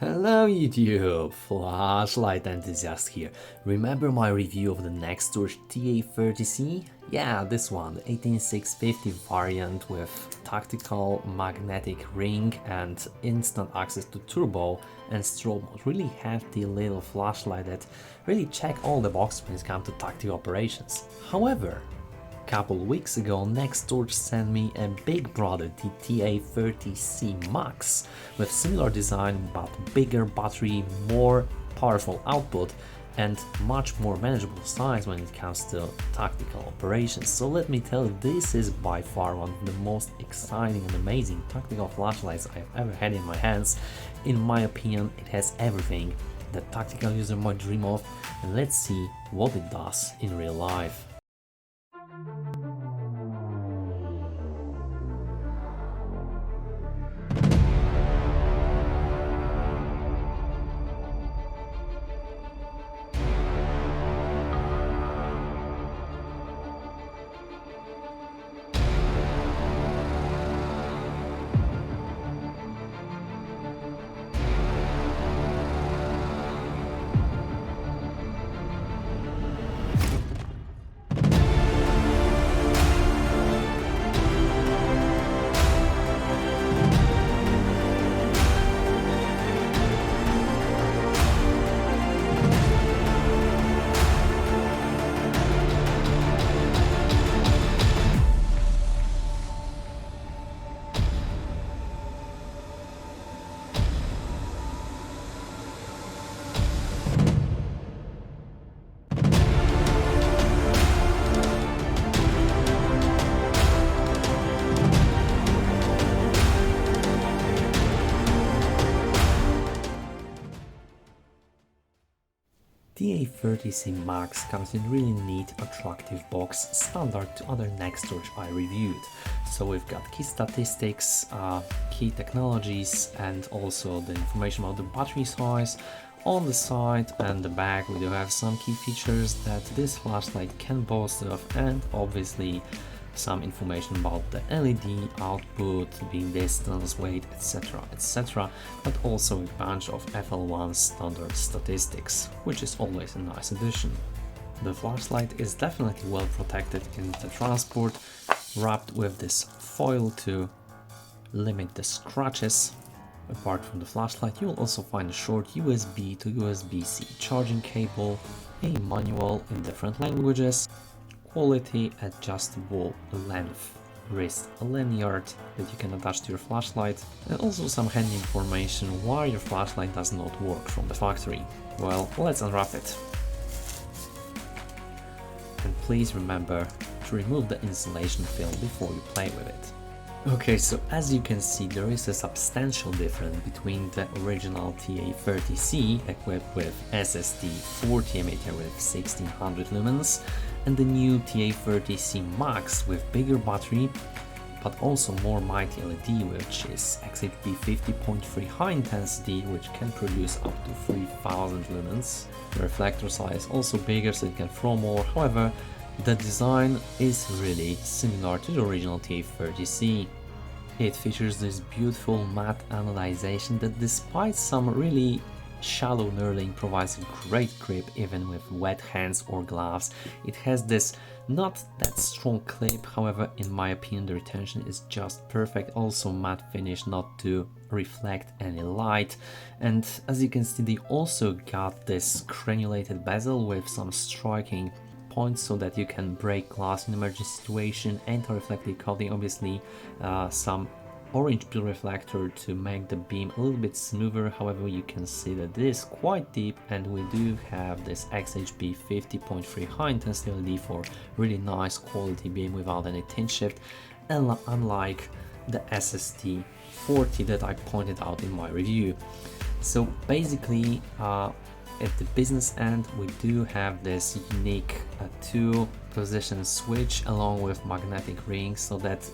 Hello YouTube, flashlight enthusiast here. Remember my review of the Nextorch TA30C? Yeah, this one, the 18650 variant with tactical magnetic ring and instant access to turbo and strobe mode. Really hefty little flashlight that really check all the boxes when it comes to tactical operations. However, couple weeks ago, Nextorch sent me a big brother, the TA30C Max, with similar design but bigger battery, more powerful output, and much more manageable size when it comes to tactical operations. So let me tell you, this is by far one of the most exciting and amazing tactical flashlights I've ever had in my hands. In my opinion, it has everything that tactical user might dream of, and let's see what it does in real life. The TA30C Max comes in really neat, attractive box, standard to other Nextorch I reviewed. So we've got key statistics, key technologies, and also the information about the battery size. On the side and the back we do have some key features that this flashlight can boast of, and obviously some information about the LED output, beam distance, weight, etc, but also a bunch of FL1 standard statistics, which is always a nice addition. The flashlight is definitely well protected in the transport, wrapped with this foil to limit the scratches. Apart from the flashlight, you will also find a short USB to USB-C charging cable, a manual in different languages, quality adjustable length wrist lanyard that you can attach to your flashlight, and also some handy information why your flashlight does not work from the factory. Well, let's unwrap it. And please remember to remove the insulation film before you play with it. Okay, so as you can see, there is a substantial difference between the original TA30C equipped with SSD 40 emitter with 1600 lumens and the new TA30C Max with bigger battery but also more mighty LED, which is XHP50.3 high intensity, which can produce up to 3000 lumens. The reflector size also bigger, so it can throw more. However, the design is really similar to the original TA30C. It features this beautiful matte anodization that, despite some really shallow knurling, provides a great grip even with wet hands or gloves. It has this not that strong clip, however in my opinion the retention is just perfect. Also matte finish, not to reflect any light, and as you can see they also got this granulated bezel with some striking points so that you can break glass in emergency situation, anti-reflective coating, obviously some orange peel reflector to make the beam a little bit smoother. However, you can see that this is quite deep, and we do have this XHP50.3 high intensity LED for really nice quality beam without any tint shift, and unlike the SSD 40 that I pointed out in my review. So basically at the business end we do have this unique 2-position switch along with magnetic rings, so that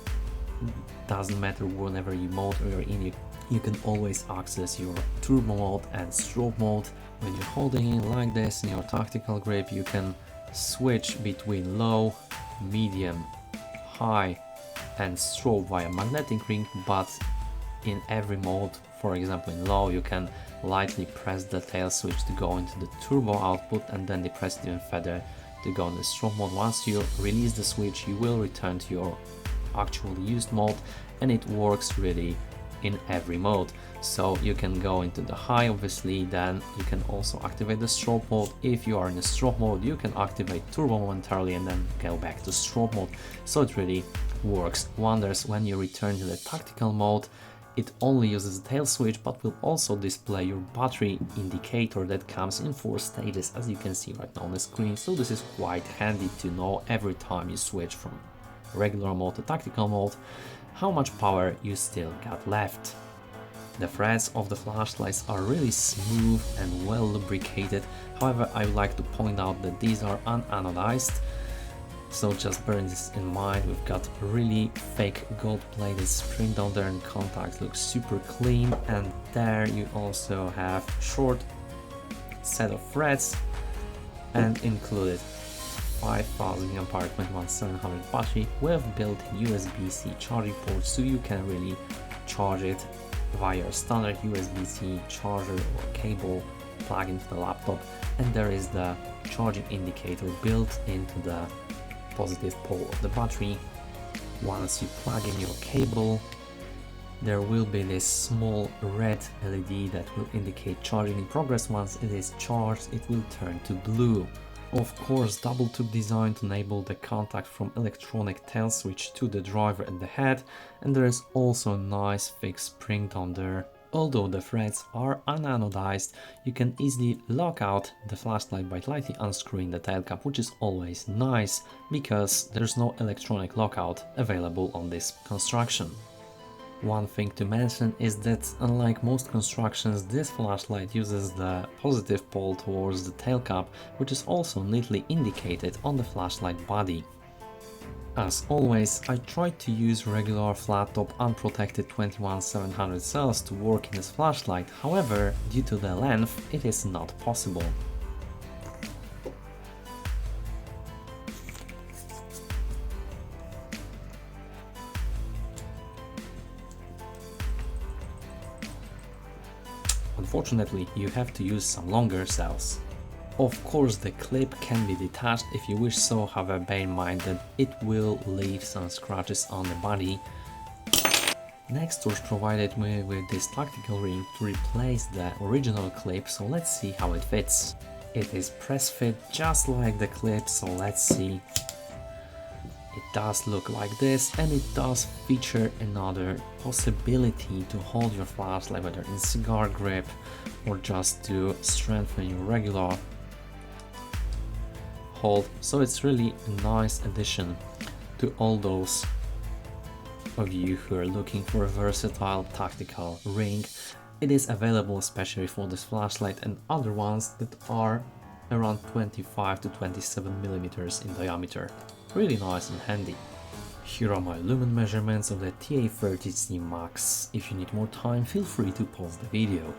doesn't matter whenever you mode or you're in, you can always access your turbo mode and strobe mode. When you're holding it like this in your tactical grip, you can switch between low, medium, high and strobe via magnetic ring, but in every mode, for example in low, you can lightly press the tail switch to go into the turbo output, and then depress it even further to go in the strobe mode. Once you release the switch, you will return to your actual used mode, and it works really in every mode. So you can go into the high, obviously, then you can also activate the strobe mode. If you are in the strobe mode, you can activate turbo momentarily and then go back to strobe mode. So it really works wonders. When you return to the tactical mode, it only uses the tail switch, but will also display your battery indicator that comes in 4 stages, as you can see right now on the screen. So this is quite handy to know every time you switch from regular mode to tactical mode how much power you still got left. The threads of the flashlights are really smooth and well lubricated. However, I would like to point out that these are unanodized, so just bear this in mind. We've got really fake gold-plated spring down there, and contact looks super clean. And there you also have short set of threads and included 5000 mAh 21700 battery with built-in USB-C charging port, so you can really charge it via a standard USB-C charger or cable plug into the laptop. And there is the charging indicator built into the positive pole of the battery. Once you plug in your cable, there will be this small red LED that will indicate charging in progress. Once it is charged, it will turn to blue. Of course, double tube design to enable the contact from electronic tail switch to the driver at the head, and there is also a nice fixed spring down there. Although the threads are unanodized, you can easily lock out the flashlight by lightly unscrewing the tail cap, which is always nice because there's no electronic lockout available on this construction. One thing to mention is that unlike most constructions, this flashlight uses the positive pole towards the tail cap, which is also neatly indicated on the flashlight body. As always, I tried to use regular flat top unprotected 21700 cells to work in this flashlight. However, due to the length, it is not possible. Unfortunately, you have to use some longer cells. Of course, the clip can be detached if you wish so, however bear in mind that it will leave some scratches on the body. Nextorch provided me with this tactical ring to replace the original clip, so let's see how it fits. It is press fit just like the clip, so let's see. It does look like this, and it does feature another possibility to hold your flashlight, whether in cigar grip or just to strengthen your regular hold. So it's really a nice addition to all those of you who are looking for a versatile tactical ring. It is available especially for this flashlight and other ones that are around 25 to 27 millimeters in diameter. Really nice and handy. Here are my lumen measurements of the TA30C Max. If you need more time, feel free to pause the video.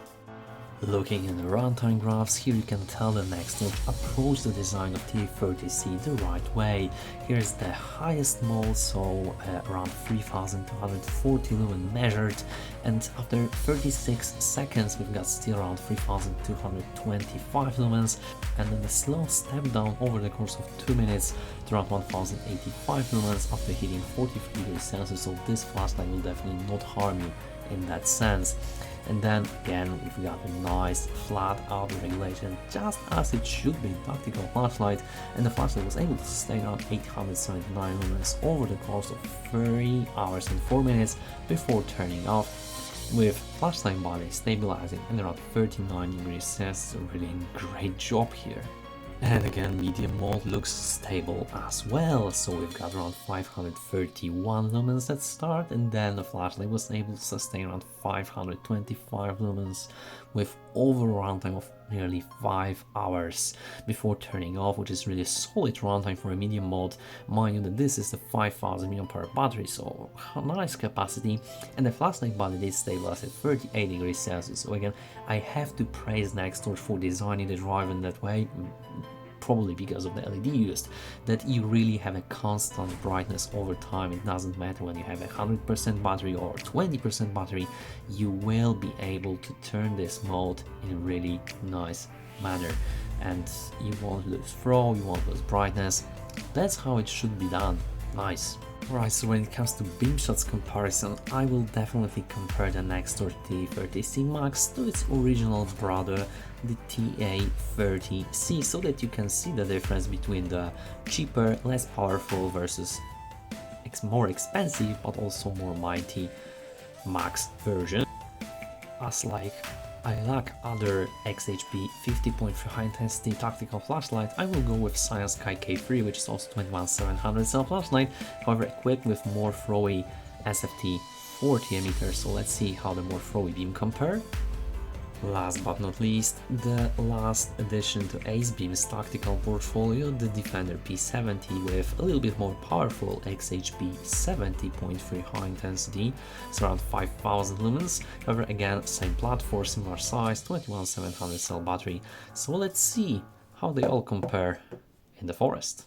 Looking at the runtime graphs, here you can tell the Nextorch approached the design of TA30C the right way. Here is the highest mode, so around 3240 lumen measured, and after 36 seconds we've got still around 3225 lumens, and then a slow step down over the course of 2 minutes to around 1085 lumens after hitting 43 degrees Celsius, so this flashlight will definitely not harm you in that sense. And then again, we've got a nice flat out regulation, just as it should be in tactical flashlight, and the flashlight was able to sustain around 879 lumens over the course of 3 hours and 4 minutes before turning off, with flashlight body stabilizing at around 39 degrees Celsius. So really a great job here. And again, medium mode looks stable as well, so we've got around 531 lumens at start, and then the flashlight was able to sustain around 525 lumens with over a runtime of nearly 5 hours before turning off, which is really a solid runtime for a medium mode. Mind you that this is the 5000 mAh battery, so nice capacity, and the flashlight body did stabilize at 38 degrees Celsius. So again, I have to praise Nextorch for designing the driver in that way. probably because of the LED used, that you really have a constant brightness over time. It doesn't matter when you have a 100% battery or 20% battery, you will be able to turn this mode in a really nice manner, and you won't lose throw, you won't lose brightness. That's how it should be done. Nice. Right, so when it comes to Beamshots comparison, I will definitely compare the Nextorch TA30C Max to its original brother, the TA30C, so that you can see the difference between the cheaper, less powerful versus more expensive but also more mighty Max version. As like I lack other XHP50.3 high intensity tactical flashlight, I will go with Science Sky K3, which is also 21700 cell flashlight, however equipped with more throwy SFT 40 emitters. So let's see how the more throwy beam compare. Last but not least, the last addition to AceBeam's tactical portfolio, the Defender P70 with a little bit more powerful XHP50.3 high intensity, it's around 5000 lumens, however again same platform, similar size, 21700 cell battery. So let's see how they all compare in the forest.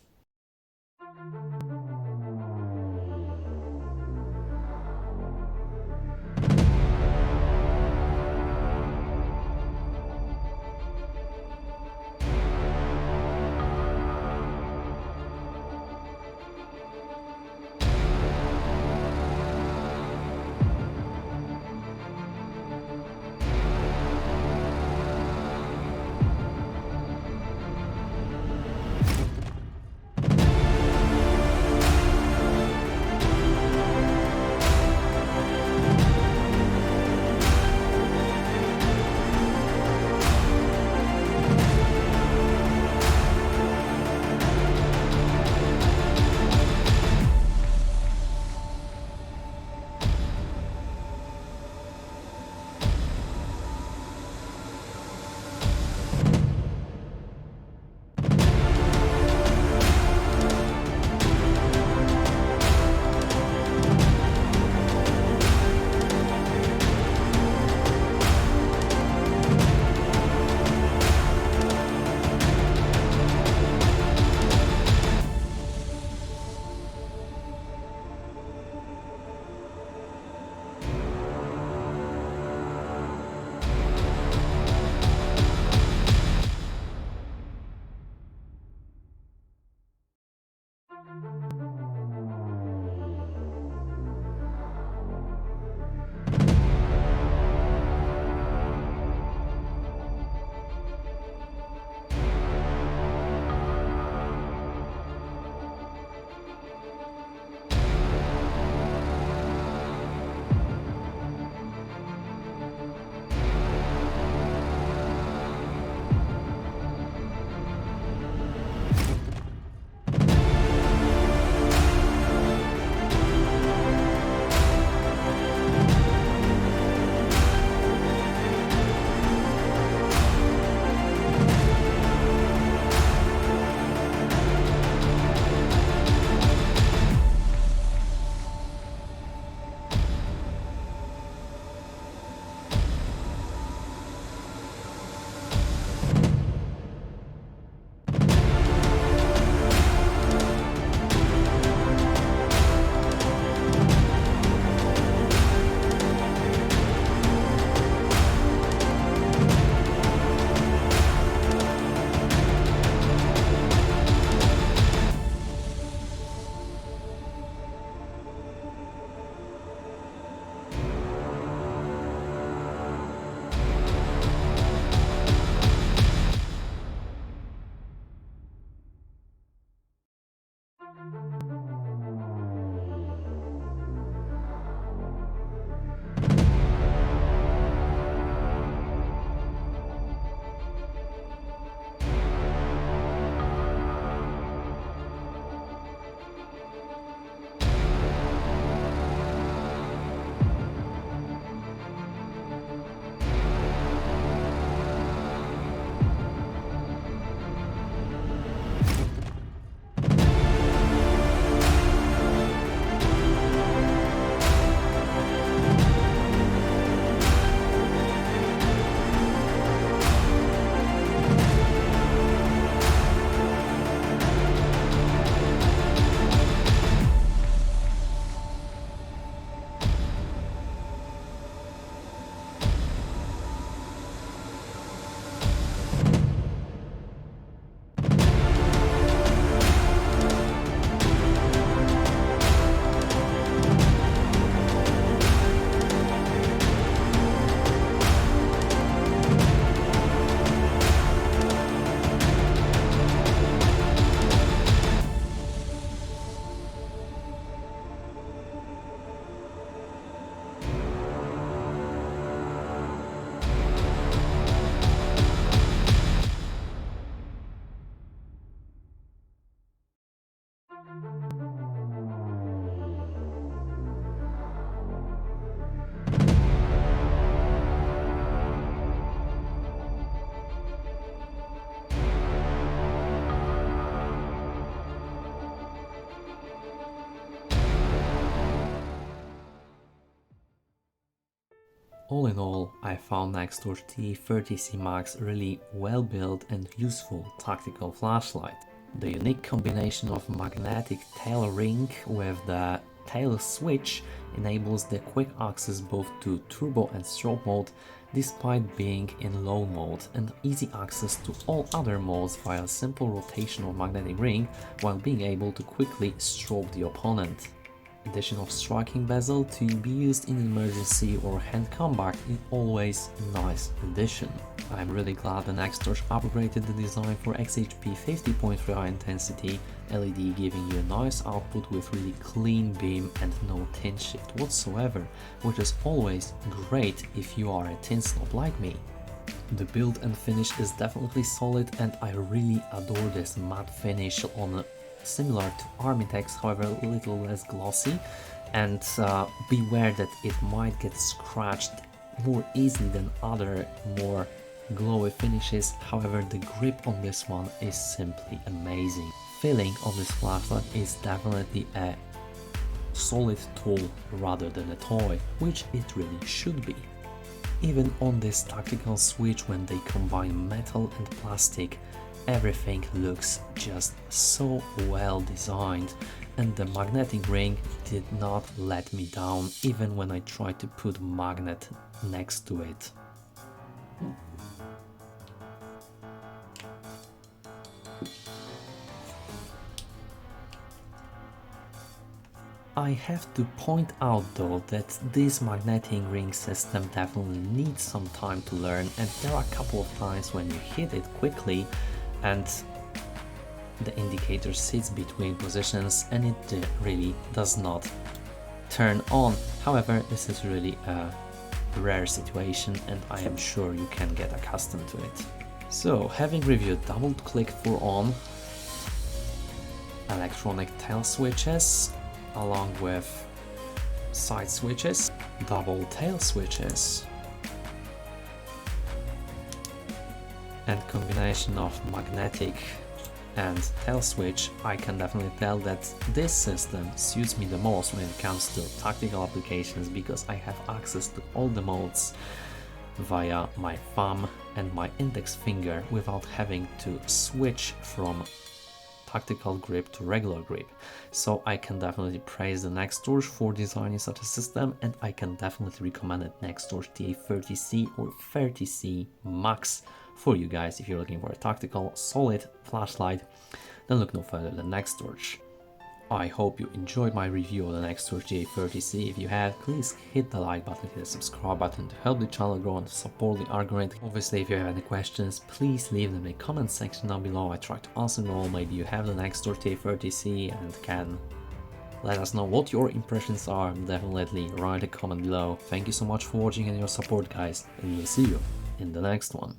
All in all, I found Nextorch TA30C Max really well built and useful tactical flashlight. The unique combination of magnetic tail ring with the tail switch enables the quick access both to turbo and strobe mode despite being in low mode, and easy access to all other modes via simple rotation of magnetic ring while being able to quickly strobe the opponent. Addition of striking bezel to be used in emergency or hand combat is always a nice addition. I'm really glad the Nextorch upgraded the design for XHP50.3 high intensity LED, giving you a nice output with really clean beam and no tint shift whatsoever, which is always great if you are a tint snob like me. The build and finish is definitely solid, and I really adore this matte finish on similar to Armitex, however a little less glossy, and beware that it might get scratched more easily than other more glowy finishes. However, the grip on this one is simply amazing. Feeling on this flashlight is definitely a solid tool rather than a toy, which it really should be. Even on this tactical switch, when they combine metal and plastic, everything looks just so well designed, and the magnetic ring did not let me down even when I tried to put magnet next to it. I have to point out though that this magnetic ring system definitely needs some time to learn, and there are a couple of times when you hit it quickly and the indicator sits between positions and it really does not turn on. However, this is really a rare situation and I am sure you can get accustomed to it. So, having reviewed double click for on, electronic tail switches along with side switches, double tail switches, and combination of magnetic and tail switch, I can definitely tell that this system suits me the most when it comes to tactical applications, because I have access to all the modes via my thumb and my index finger without having to switch from tactical grip to regular grip. So I can definitely praise the Nextorch for designing such a system, and I can definitely recommend it Nextorch TA30C or 30C Max for you guys if you're looking for a tactical solid flashlight. Then look no further than Nextorch. I hope you enjoyed my review of the Nextorch TA30C. If you have, please hit the like button, hit the subscribe button to help the channel grow and support the algorithm. Obviously, if you have any questions, please leave them in the comment section down below. I try to answer them all. Maybe you have the Nextorch TA30C and can let us know what your impressions are. Definitely write a comment below. Thank you so much for watching and your support, guys, and we'll see you in the next one.